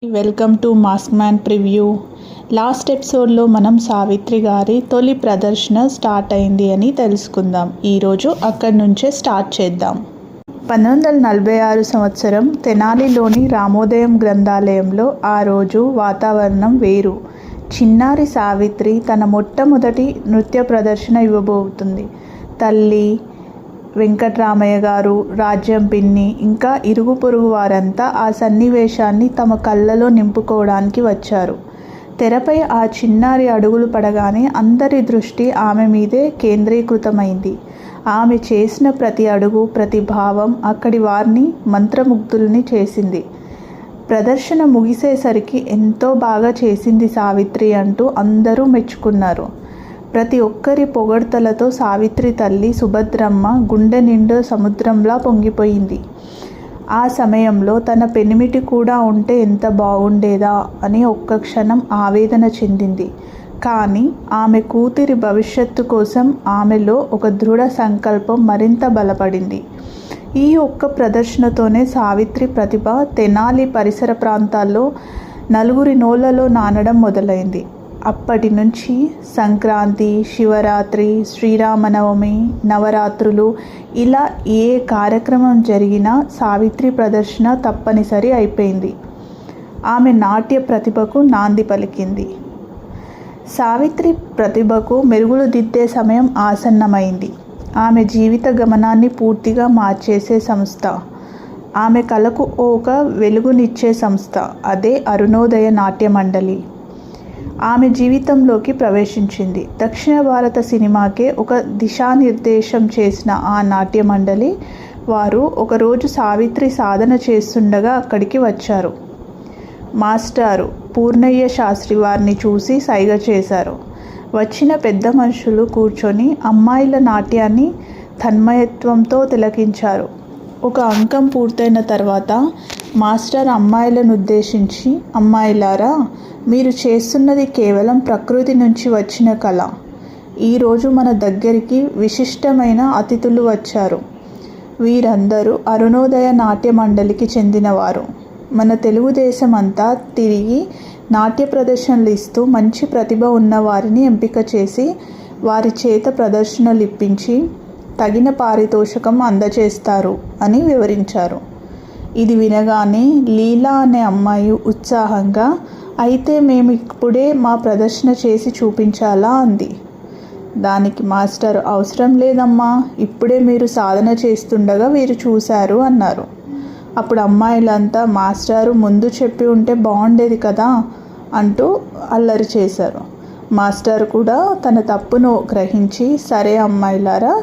Welcome to mask man preview. Last ఎపిసోడ్లో మనం సావిత్రి గారి తొలి ప్రదర్శన స్టార్ట్ అయింది అని తెలుసుకుందాం. ఈరోజు అక్కడి నుంచే స్టార్ట్ చేద్దాం. 1946 సంవత్సరం తెనాలిలోని రామోదయం గ్రంథాలయంలో ఆ రోజు వాతావరణం వేరు. చిన్నారి సావిత్రి తన మొట్టమొదటి నృత్య ప్రదర్శన ఇవ్వబోతుంది. తల్లి, వెంకట్రామయ్య గారు, రాజ్యం పిన్ని, ఇంకా ఇరుగు పొరుగు వారంతా ఆ సన్నివేశాన్ని తమ కళ్ళలో నింపుకోవడానికి వచ్చారు. తెరపై ఆ చిన్నారి అడుగులు పడగానే అందరి దృష్టి ఆమె మీదే కేంద్రీకృతమైంది. ఆమె చేసిన ప్రతి అడుగు, ప్రతి భావం అక్కడి వారిని మంత్రముగ్ధుల్ని చేసింది. ప్రదర్శన ముగిసేసరికి ఎంతో బాగా చేసింది సావిత్రి అంటూ అందరూ మెచ్చుకున్నారు. ప్రతి ఒక్కరి పొగడ్తలతో సావిత్రి తల్లి సుభద్రమ్మ గుండె నిండు సముద్రంలా పొంగిపోయింది. ఆ సమయంలో తన పెనిమిటి కూడా ఉంటే ఎంత బాగుండేదా అని ఒక్క క్షణం ఆవేదన చెందింది. కానీ ఆమె కూతురి భవిష్యత్తు కోసం ఆమెలో ఒక దృఢ సంకల్పం మరింత బలపడింది. ఈ ఒక్క ప్రదర్శనతోనే సావిత్రి ప్రతిభ తెనాలి పరిసర ప్రాంతాల్లో నలుగురి నోళ్లలో నానడం మొదలైంది. అప్పటి నుంచి సంక్రాంతి, శివరాత్రి, శ్రీరామనవమి, నవరాత్రులు ఇలా ఏ కార్యక్రమం జరిగినా సావిత్రి ప్రదర్శన తప్పనిసరి అయిపోయింది. ఆమె నాట్య ప్రతిభకు నాంది పలికింది. సావిత్రి ప్రతిభకు మెరుగులు దిద్దే సమయం ఆసన్నమైంది. ఆమె జీవిత గమనాన్ని పూర్తిగా మార్చేసే సంస్థ, ఆమె కళకు ఒక వెలుగునిచ్చే సంస్థ, అదే అరుణోదయ నాట్య మండలి ఆమె జీవితంలోకి ప్రవేశించింది. దక్షిణ భారత సినిమాకే ఒక దిశానిర్దేశం చేసిన ఆ నాట్య మండలి వారు ఒకరోజు సావిత్రి సాధన చేస్తుండగా అక్కడికి వచ్చారు. మాస్టారు పూర్ణయ్య శాస్త్రి వారిని చూసి సైగ చేశారు. వచ్చిన పెద్ద మనుషులు కూర్చొని అమ్మాయిల నాట్యాన్ని తన్మయత్వంతో తిలకించారు. ఒక అంకం పూర్తయిన తర్వాత మాస్టర్ అమ్మాయిలను ఉద్దేశించి, అమ్మాయిలారా, మీరు చేస్తున్నది కేవలం ప్రకృతి నుంచి వచ్చిన కళ. ఈరోజు మన దగ్గరికి విశిష్టమైన అతిథులు వచ్చారు. వీరందరూ అరుణోదయ నాట్య మండలికి చెందినవారు. మన తెలుగుదేశం అంతా తిరిగి నాట్య ప్రదర్శనలు ఇస్తూ మంచి ప్రతిభ ఉన్న వారిని ఎంపిక చేసి వారి చేత ప్రదర్శనలు ఇప్పించి తగిన పారితోషికం అందజేస్తారు అని వివరించారు. ఇది వినగానే లీలా అనే అమ్మాయి ఉత్సాహంగా, అయితే మేము ఇప్పుడే మా ప్రదర్శన చేసి చూపించాలా అంది. దానికి మాస్టర్, అవసరం లేదమ్మా, ఇప్పుడే మీరు సాధన చేస్తుండగా వీరు చూశారు అన్నారు. అప్పుడు అమ్మాయిలంతా, మాస్టారు ముందు చెప్పి ఉంటే బాగుండేది కదా అంటూ అల్లరి చేశారు. మాస్టర్ కూడా తన తప్పును గ్రహించి, సరే అమ్మాయిలారా,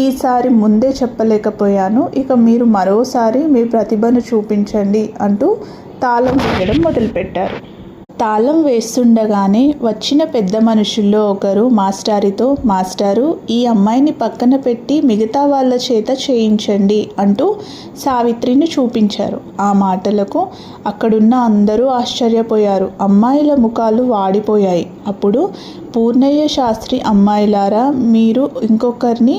ఈసారి ముందే చెప్పలేకపోయాను, ఇక మీరు మరోసారి మీ ప్రతిభను చూపించండి అంటూ తాళం వేయడం మొదలుపెట్టారు. తాళం వేస్తుండగానే వచ్చిన పెద్ద మనుషుల్లో ఒకరు మాస్టారితో, మాస్టారు, ఈ అమ్మాయిని పక్కన పెట్టి మిగతా వాళ్ళ చేత చేయించండి అంటూ సావిత్రిని చూపించారు. ఆ మాటలకు అక్కడున్న అందరూ ఆశ్చర్యపోయారు. అమ్మాయిల ముఖాలు వాడిపోయాయి. అప్పుడు పూర్ణయ్య శాస్త్రి, అమ్మాయిలారా, మీరు ఇంకొకరిని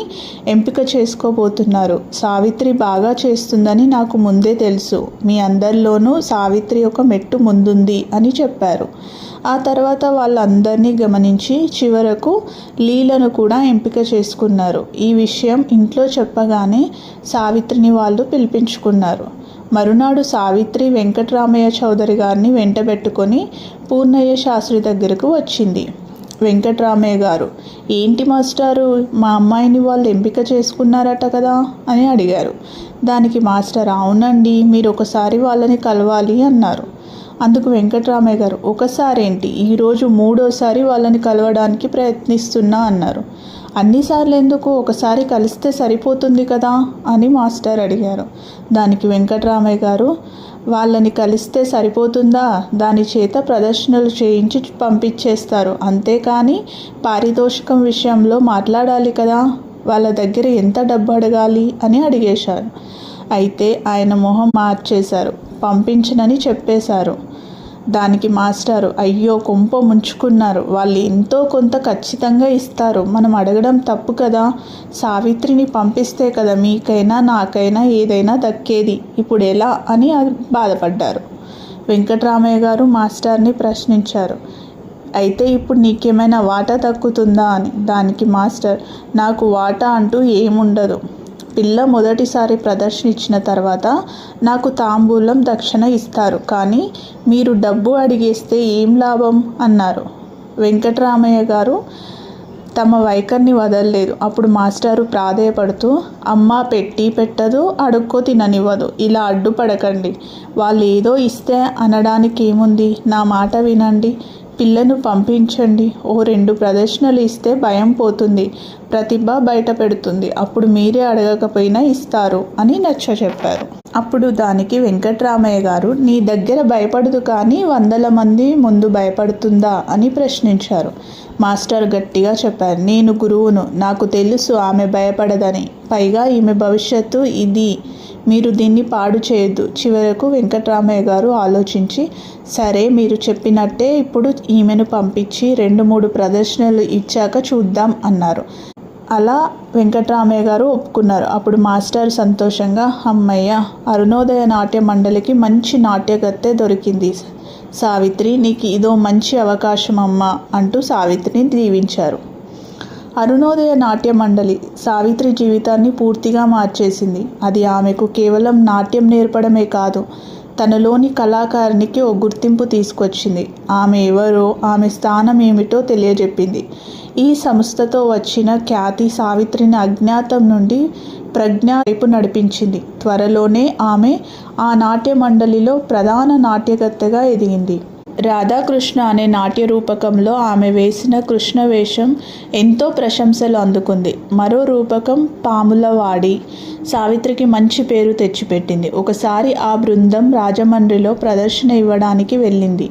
ఎంపిక చేసుకోబోతున్నారు. సావిత్రి బాగా చేస్తుందని నాకు ముందే తెలుసు. మీ అందరిలోనూ సావిత్రి ఒక మెట్టు ముందుంది అని చెప్పారు. ఆ తర్వాత వాళ్ళందరినీ గమనించి చివరకు లీలను కూడా ఎంపిక చేసుకున్నారు. ఈ విషయం ఇంట్లో చెప్పగానే సావిత్రిని వాళ్ళు పిలిపించుకున్నారు. మరునాడు సావిత్రి వెంకట్రామయ్య చౌదరి గారిని వెంటబెట్టుకొని పూర్ణయ్య శాస్త్రి దగ్గరకు వచ్చింది. వెంకట్రామయ్య గారు, ఏంటి మాస్టారు, మా అమ్మాయిని వాళ్ళు ఎంపిక చేసుకున్నారట కదా అని అడిగారు. దానికి మాస్టర్, అవునండి, మీరు ఒకసారి వాళ్ళని కలవాలి అన్నారు. అందుకు వెంకట్రామయ్య గారు, ఒకసారి ఏంటి, ఈరోజు మూడోసారి వాళ్ళని కలవడానికి ప్రయత్నిస్తున్నా అన్నారు. అన్నిసార్లు ఎందుకు, ఒకసారి కలిస్తే సరిపోతుంది కదా అని మాస్టర్ అడిగారు. దానికి వెంకట్రామయ్య గారు, వాళ్ళని కలిస్తే సరిపోతుందా, దాని చేత ప్రదర్శనలు చేయించి పంపించేస్తారు, అంతేకాని పారితోషికం విషయంలో మాట్లాడాలి కదా, వాళ్ళ దగ్గర ఎంత డబ్బు అడగాలి అని అడిగేశారు. అయితే ఆయన మొహం మార్చేశారు, పంపించనని చెప్పేశారు. దానికి మాస్టారు, అయ్యో కొంప ముంచుకున్నారు, వాళ్ళు ఎంతో కొంత ఖచ్చితంగా ఇస్తారు, మనం అడగడం తప్పు కదా, సావిత్రిని పంపిస్తే కదా మీకైనా నాకైనా ఏదైనా దక్కేది, ఇప్పుడు ఎలా అని బాధపడ్డారు. వెంకట్రామయ్య గారు మాస్టర్ని ప్రశ్నించారు. అయితే ఇప్పుడు నీకేమైనా వాటా దక్కుతుందా అని. దానికి మాస్టర్, నాకు వాటా అంటూ ఏముండదు. పిల్ల మొదటిసారి ప్రదర్శన ఇచ్చిన తర్వాత నాకు తాంబూలం దక్షిణ ఇస్తారు, కానీ మీరు డబ్బు అడిగేస్తే ఏం లాభం అన్నారు. వెంకట్రామయ్య గారు తమ వైఖరిని వదలలేదు. అప్పుడు మాస్టారు ప్రాధేయపడుతూ, అమ్మ పెట్టి పెట్టదు, అడుక్కో తిననివ్వదు, ఇలా అడ్డుపడకండి. వాళ్ళు ఏదో ఇస్తే అనడానికి ఏముంది, నా మాట వినండి, పిల్లను పంపించండి. ఓ 2 ప్రదర్శనలు ఇస్తే భయం పోతుంది, ప్రతిభ బయట పెడుతుంది, అప్పుడు మీరే అడగకపోయినా ఇస్తారు అని నచ్చచెప్పారు. అప్పుడు దానికి వెంకట్రామయ్య గారు, నీ దగ్గర భయపడదు కానీ 100 మంది ముందు భయపడుతుందా అని ప్రశ్నించారు. మాస్టర్ గట్టిగా చెప్పారు, నేను గురువును, నాకు తెలుసు ఆమె భయపడదని, పైగా ఈమె భవిష్యత్తు ఇది, మీరు దీన్ని పాడు చేయొద్దు. చివరకు వెంకట్రామయ్య గారు ఆలోచించి, సరే మీరు చెప్పినట్టే ఇప్పుడు ఈమెను పంపించి 2-3 ప్రదర్శనలు ఇచ్చాక చూద్దాం అన్నారు. అలా వెంకట్రామయ్య గారు ఒప్పుకున్నారు. అప్పుడు మాస్టర్ సంతోషంగా, అమ్మయ్య, అరుణోదయ నాట్య మండలికి మంచి నాట్యగత్తె దొరికింది సావిత్రి, నీకు ఇదో మంచి అవకాశం అమ్మా అంటూ సావిత్రిని దీవించారు. అరుణోదయ నాట్య మండలి సావిత్రి జీవితాన్ని పూర్తిగా మార్చేసింది. అది ఆమెకు కేవలం నాట్యం నేర్పడమే కాదు, తనలోని కళాకారునికి ఓ గుర్తింపు తీసుకొచ్చింది. ఆమె ఎవరో, ఆమె స్థానం ఏమిటో తెలియజెప్పింది. ఈ సంస్థతో వచ్చిన ఖ్యాతి సావిత్రిని అజ్ఞాతం నుండి ప్రజ్ఞ వైపు నడిపించింది. త్వరలోనే ఆమె ఆ నాట్య మండలిలో ప్రధాన నాట్యగత్తెగా ఎదిగింది. రాధాకృష్ణ అనే నాట్య రూపకంలో ఆమె వేసిన కృష్ణ వేషం ఎంతో ప్రశంసలు అందుకుంది. మరో రూపకం పాములవాడి సావిత్రికి మంచి పేరు తెచ్చిపెట్టింది. ఒకసారి ఆ బృందం రాజమండ్రిలో ప్రదర్శన ఇవ్వడానికి వెళ్ళింది.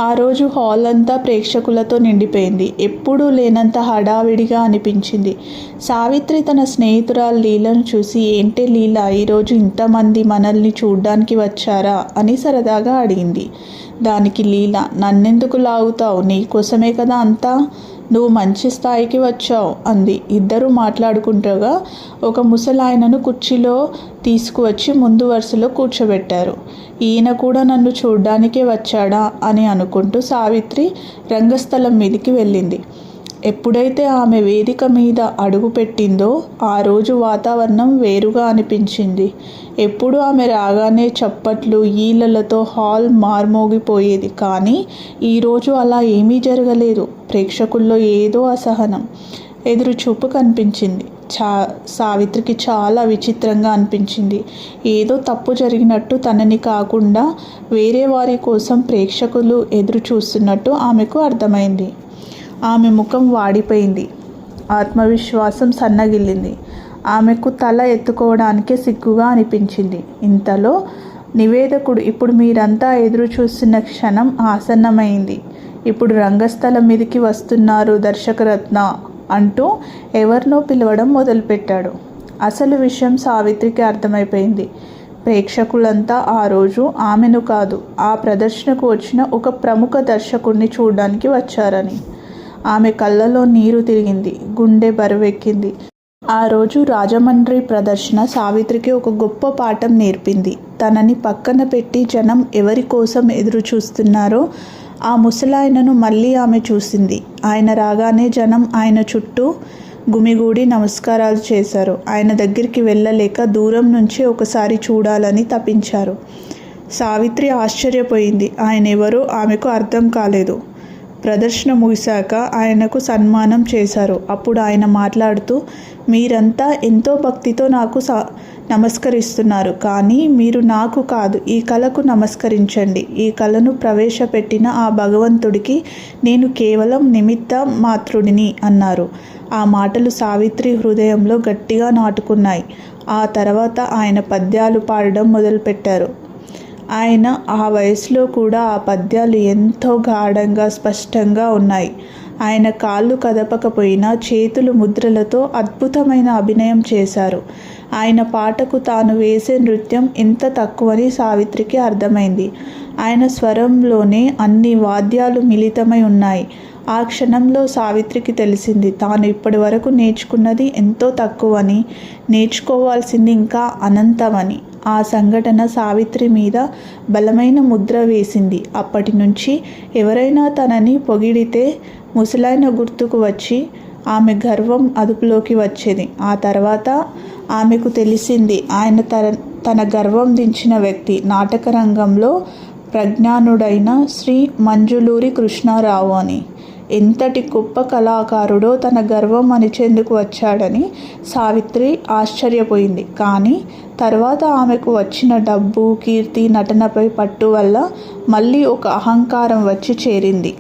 ఆ రోజు హాల్ అంతా ప్రేక్షకులతో నిండిపోయింది. ఎప్పుడూ లేనంత హడావిడిగా అనిపించింది. సావిత్రి తన స్నేహితురాలు లీలను చూసి, ఏంటే లీల, ఈరోజు ఇంతమంది మనల్ని చూడ్డానికి వచ్చారా అని సరదాగా అడిగింది. దానికి లీల, నన్నెందుకు లాగుతావు, నీకోసమే కదా అంతా, నువ్వు మంచి స్థాయికి వచ్చావు అంది. ఇద్దరూ మాట్లాడుకుంటగా ఒక ముసలాయనను కుర్చీలో తీసుకువచ్చి ముందు వరుసలో కూర్చోబెట్టారు. ఈయన కూడా నన్ను చూడ్డానికే వచ్చాడా అని అనుకుంటూ సావిత్రి రంగస్థలం మీదికి వెళ్ళింది. ఎప్పుడైతే ఆమె వేదిక మీద అడుగు పెట్టిందో ఆ రోజు వాతావరణం వేరుగా అనిపించింది. ఎప్పుడు ఆమె రాగానే చప్పట్లు, ఈలలతో హాల్ మార్మోగిపోయేది. కానీ ఈరోజు అలా ఏమీ జరగలేదు. ప్రేక్షకుల్లో ఏదో అసహనం, ఎదురుచూపు కనిపించింది. సావిత్రికి చాలా విచిత్రంగా అనిపించింది. ఏదో తప్పు జరిగినట్టు, తనని కాకుండా వేరే వారి కోసం ప్రేక్షకులు ఎదురు చూస్తున్నట్టు ఆమెకు అర్థమైంది. ఆమె ముఖం వాడిపోయింది. ఆత్మవిశ్వాసం సన్నగిల్లింది. ఆమెకు తల ఎత్తుకోవడానికే సిగ్గుగా అనిపించింది. ఇంతలో నివేదకుడు, ఇప్పుడు మీరంతా ఎదురు చూస్తున్న క్షణం ఆసన్నమైంది. ఇప్పుడు రంగస్థలం మీదకి వస్తున్నారు దర్శకరత్న అంటూ ఎవరినో పిలవడం మొదలుపెట్టాడు. అసలు విషయం సావిత్రికి అర్థమైపోయింది. ప్రేక్షకులంతా ఆ రోజు ఆమెను కాదు, ఆ ప్రదర్శనకు వచ్చిన ఒక ప్రముఖ దర్శకుడిని చూడడానికి వచ్చారని. ఆమె కళ్ళలో నీరు తిరిగింది, గుండె బరువెక్కింది. ఆ రోజు రాజమండ్రి ప్రదర్శన సావిత్రికి ఒక గొప్ప పాఠం నేర్పింది. తనని పక్కన పెట్టి జనం ఎవరి కోసం ఎదురు చూస్తున్నారో ఆ ముసలాయనను మళ్ళీ ఆమె చూసింది. ఆయన రాగానే జనం ఆయన చుట్టూ గుమిగూడి నమస్కారాలు చేశారు. ఆయన దగ్గరికి వెళ్ళలేక దూరం నుంచి ఒకసారి చూడాలని తపించారు. సావిత్రి ఆశ్చర్యపోయింది. ఆయన ఎవరో ఆమెకు అర్థం కాలేదు. ప్రదర్శన ముగిశాక ఆయనకు సన్మానం చేశారు. అప్పుడు ఆయన మాట్లాడుతూ, మీరంతా ఎంతో భక్తితో నాకు నమస్కరిస్తున్నారు, కానీ మీరు నాకు కాదు, ఈ కళకు నమస్కరించండి. ఈ కళను ప్రవేశపెట్టిన ఆ భగవంతుడికి నేను కేవలం నిమిత్త మాత్రుడిని అన్నారు. ఆ మాటలు సావిత్రి హృదయంలో గట్టిగా నాటుకున్నాయి. ఆ తర్వాత ఆయన పద్యాలు పాడడం మొదలుపెట్టారు. ఆయన ఆ వయసులో కూడా ఆ పద్యాలు ఎంతో గాఢంగా స్పష్టంగా ఉన్నాయి. ఆయన కాళ్ళు కదపకపోయినా చేతులు ముద్రలతో అద్భుతమైన అభినయం చేశారు. ఆయన పాటకు తాను వేసే నృత్యం ఎంత తక్కువని సావిత్రికి అర్థమైంది. ఆయన స్వరంలోనే అన్ని వాద్యాలు మిళితమై ఉన్నాయి. ఆ క్షణంలో సావిత్రికి తెలిసింది, తాను ఇప్పటి వరకు నేర్చుకున్నది ఎంతో తక్కువని, నేర్చుకోవాల్సింది ఇంకా అనంతమని. ఆ సంఘటన సావిత్రి మీద బలమైన ముద్ర వేసింది. అప్పటి నుంచి ఎవరైనా తనని పొగిడితే ముసలాయన గుర్తుకు వచ్చి ఆమె గర్వం అదుపులోకి వచ్చేది. ఆ తర్వాత ఆమెకు తెలిసింది ఆయన తన గర్వం దించిన వ్యక్తి నాటక రంగంలో ప్రజ్ఞానుడైన శ్రీ మంజులూరి కృష్ణారావు అని. ఎంతటి గొప్ప కళాకారుడో తన గర్వం అణిచేందుకు వచ్చాడని సావిత్రి ఆశ్చర్యపోయింది. కానీ తర్వాత ఆమెకు వచ్చిన డబ్బు, కీర్తి, నటనపై పట్టు వల్ల మళ్ళీ ఒక అహంకారం వచ్చి చేరింది.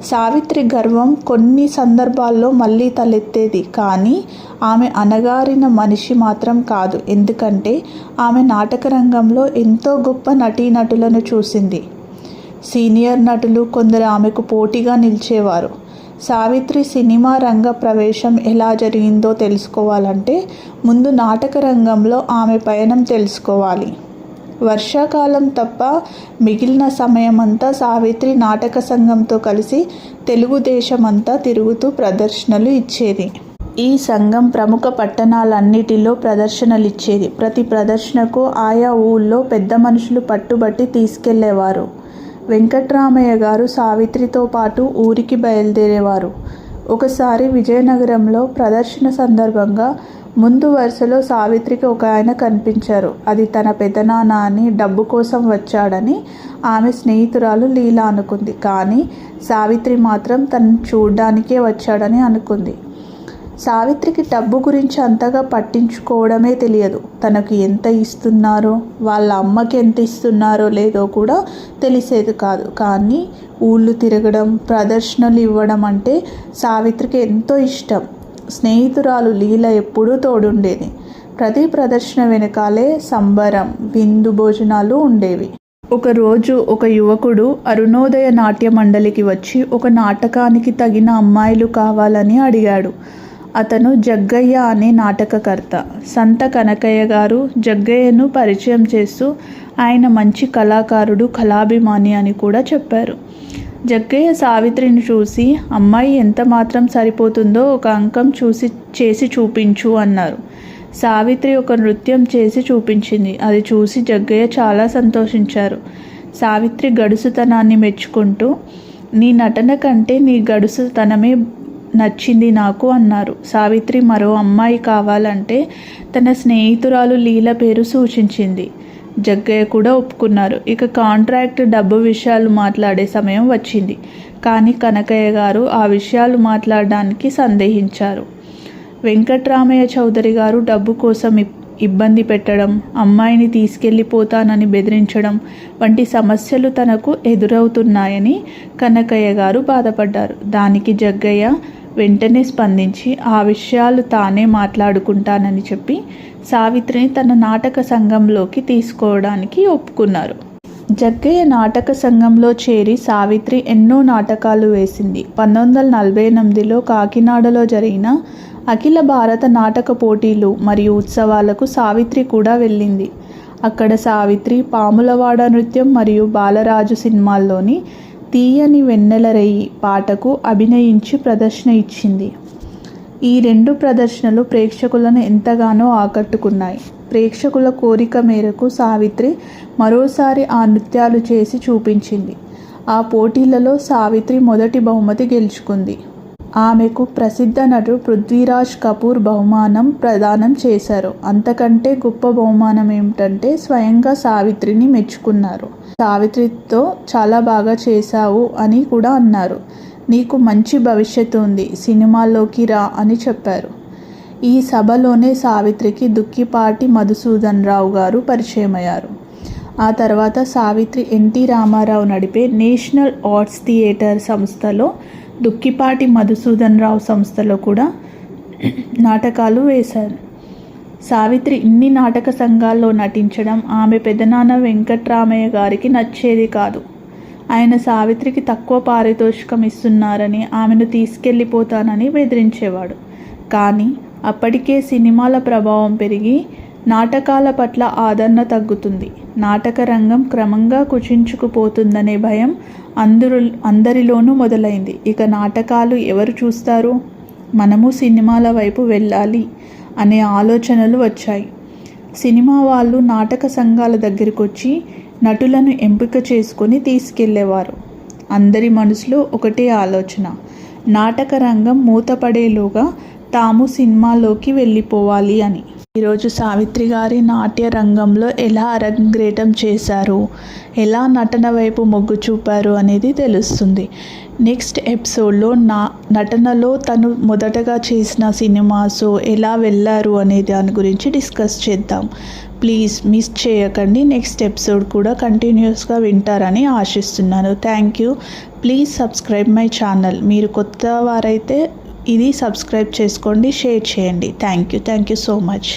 సావిత్రి గర్వం కొన్ని సందర్భాల్లో మళ్ళీ తలెత్తేది. కానీ ఆమె అణగారిన మనిషి మాత్రం కాదు. ఎందుకంటే ఆమె నాటక రంగంలో ఎంతో గొప్ప నటీనటులను చూసింది. సీనియర్ నటులు కొందరు ఆమెకు పోటీగా నిలిచేవారు. సావిత్రి సినిమా రంగ ప్రవేశం ఎలా జరిగిందో తెలుసుకోవాలంటే ముందు నాటక రంగంలో ఆమె పయనం తెలుసుకోవాలి. వర్షాకాలం తప్ప మిగిలిన సమయమంతా సావిత్రి నాటక సంఘంతో కలిసి తెలుగుదేశమంతా తిరుగుతూ ప్రదర్శనలు ఇచ్చేది. ఈ సంఘం ప్రముఖ పట్టణాలన్నిటిలో ప్రదర్శనలు ఇచ్చేది. ప్రతి ప్రదర్శనకు ఆయా ఊళ్ళో పెద్ద మనుషులు పట్టుబట్టి తీసుకెళ్లేవారు. వెంకట్రామయ్య గారు సావిత్రితో పాటు ఊరికి బయలుదేరేవారు. ఒకసారి విజయనగరంలో ప్రదర్శన సందర్భంగా ముందు వరుసలో సావిత్రికి ఒక ఆయన కనిపించారు. అది తన పెదనాన్న అని, డబ్బు కోసం వచ్చాడని ఆమె స్నేహితురాలు లీల అనుకుంది. కానీ సావిత్రి మాత్రం తనను చూడ్డానికే వచ్చాడని అనుకుంది. సావిత్రికి డబ్బు గురించి అంతగా పట్టించుకోవడమే తెలియదు. తనకు ఎంత ఇస్తున్నారో, వాళ్ళ అమ్మకి ఎంత ఇస్తున్నారో లేదో కూడా తెలిసేది కాదు. కానీ ఊళ్ళు తిరగడం, ప్రదర్శనలు ఇవ్వడం అంటే సావిత్రికి ఎంతో ఇష్టం. స్నేహితురాలు లీల ఎప్పుడూ తోడుండేది. ప్రతి ప్రదర్శన వెనకాలే సంబరం, విందు భోజనాలు ఉండేవి. ఒకరోజు ఒక యువకుడు అరుణోదయ నాట్య మండలికి వచ్చి ఒక నాటకానికి తగిన అమ్మాయిలు కావాలని అడిగాడు. అతను జగ్గయ్య అనే నాటకకర్త. సంత కనకయ్య గారు జగ్గయ్యను పరిచయం చేస్తూ ఆయన మంచి కళాకారుడు, కళాభిమాని అని కూడా చెప్పారు. జగ్గయ్య సావిత్రిని చూసి, అమ్మాయి ఎంత మాత్రం సరిపోతుందో ఒక అంకం చేసి చూపించు అన్నారు. సావిత్రి ఒక నృత్యం చేసి చూపించింది. అది చూసి జగ్గయ్య చాలా సంతోషించారు. సావిత్రి గడుసుతనాన్ని మెచ్చుకుంటూ, నీ నటన కంటే నీ గడుసుతనమే నచ్చింది నాకు అన్నారు. సావిత్రి మరో అమ్మాయి కావాలంటే తన స్నేహితురాలు లీల పేరు సూచించింది. జగ్గయ్య కూడా ఒప్పుకున్నారు. ఇక కాంట్రాక్ట్, డబ్బు విషయాలు మాట్లాడే సమయం వచ్చింది. కానీ కనకయ్య గారు ఆ విషయాలు మాట్లాడడానికి సందేహించారు. వెంకట్రామయ్య చౌదరి గారు డబ్బు కోసం ఇబ్బంది పెట్టడం, అమ్మాయిని తీసుకెళ్ళిపోతానని బెదిరించడం వంటి సమస్యలు తనకు ఎదురవుతున్నాయని కనకయ్య గారు బాధపడ్డారు. దానికి జగ్గయ్య వెంటనే స్పందించి ఆ విషయాలు తానే మాట్లాడుకుంటానని చెప్పి సావిత్రిని తన నాటక సంఘంలోకి తీసుకోవడానికి ఒప్పుకున్నారు. జగ్గయ్య నాటక సంఘంలో చేరి సావిత్రి ఎన్నో నాటకాలు వేసింది. 1948లో కాకినాడలో జరిగిన అఖిల భారత నాటక పోటీలు మరియు ఉత్సవాలకు సావిత్రి కూడా వెళ్ళింది. అక్కడ సావిత్రి పాములవాడ నృత్యం మరియు బాలరాజు సినిమాల్లోని తీయని వెన్నెల రేయి పాటకు అభినయించి ప్రదర్శన ఇచ్చింది. ఈ రెండు ప్రదర్శనలు ప్రేక్షకులను ఎంతగానో ఆకట్టుకున్నాయి. ప్రేక్షకుల కోరిక మేరకు సావిత్రి మరోసారి ఆ నృత్యాలు చేసి చూపించింది. ఆ పోటీలలో సావిత్రి మొదటి బహుమతి గెలుచుకుంది. ఆమెకు ప్రసిద్ధ నటుడు పృథ్వీరాజ్ కపూర్ బహుమానం ప్రదానం చేశారు. అంతకంటే గొప్ప బహుమానం ఏమిటంటే స్వయంగా సావిత్రిని మెచ్చుకున్నారు. సావిత్రితో చాలా బాగా చేశావు అని కూడా అన్నారు. నీకు మంచి భవిష్యత్తు ఉంది, సినిమాల్లోకి రా అని చెప్పారు. ఈ సభలోనే సావిత్రికి దుక్కిపాటి మధుసూదన్ రావు గారు పరిచయమయ్యారు. ఆ తర్వాత సావిత్రి ఎన్టీ రామారావు నడిపే నేషనల్ ఆర్ట్స్ థియేటర్ సంస్థలో, దుక్కిపాటి మధుసూదన్ రావు సంస్థలో కూడా నాటకాలు వేశారు. సావిత్రి ఇన్ని నాటక సంఘాల్లో నటించడం ఆమె పెదనాన్న వెంకట్రామయ్య గారికి నచ్చేది కాదు. ఆయన సావిత్రికి తక్కువ పారితోషికం ఇస్తున్నారని, ఆమెను తీసుకెళ్ళిపోతానని బెదిరించేవాడు. కానీ అప్పటికే సినిమాల ప్రభావం పెరిగి నాటకాల పట్ల ఆదరణ తగ్గుతుంది. నాటక రంగం క్రమంగా కుచించుకుపోతుందనే భయం అందరిలోనూ మొదలైంది. ఇక నాటకాలు ఎవరు చూస్తారు, మనము సినిమాల వైపు వెళ్ళాలి అనే ఆలోచనలు వచ్చాయి. సినిమా వాళ్ళు నాటక సంఘాల దగ్గరికి వచ్చి నటులను ఎంపిక చేసుకొని తీసుకెళ్లేవారు. అందరి మనసులో ఒకటే ఆలోచన, నాటక రంగం మూతపడేలోగా తాము సినిమాలోకి వెళ్ళిపోవాలి అని. ఈరోజు సావిత్రి గారి నాట్య రంగంలో ఎలా అరంగేట్రం చేశారు, ఎలా నటన వైపు మొగ్గు చూపారు అనేది తెలుస్తుంది. నెక్స్ట్ ఎపిసోడ్లో నటనలో తను మొదటగా చేసిన సినిమాస్ ఎలా వెళ్ళారు అనే దాని గురించి డిస్కస్ చేద్దాం. ప్లీజ్ మిస్ చేయకండి. నెక్స్ట్ ఎపిసోడ్ కూడా కంటిన్యూస్గా వింటారని ఆశిస్తున్నాను. Thank you. Please subscribe my channel. మీరు కొత్త వారైతే ఇది సబ్స్క్రైబ్ చేసుకోండి, షేర్ చేయండి. Thank you so much.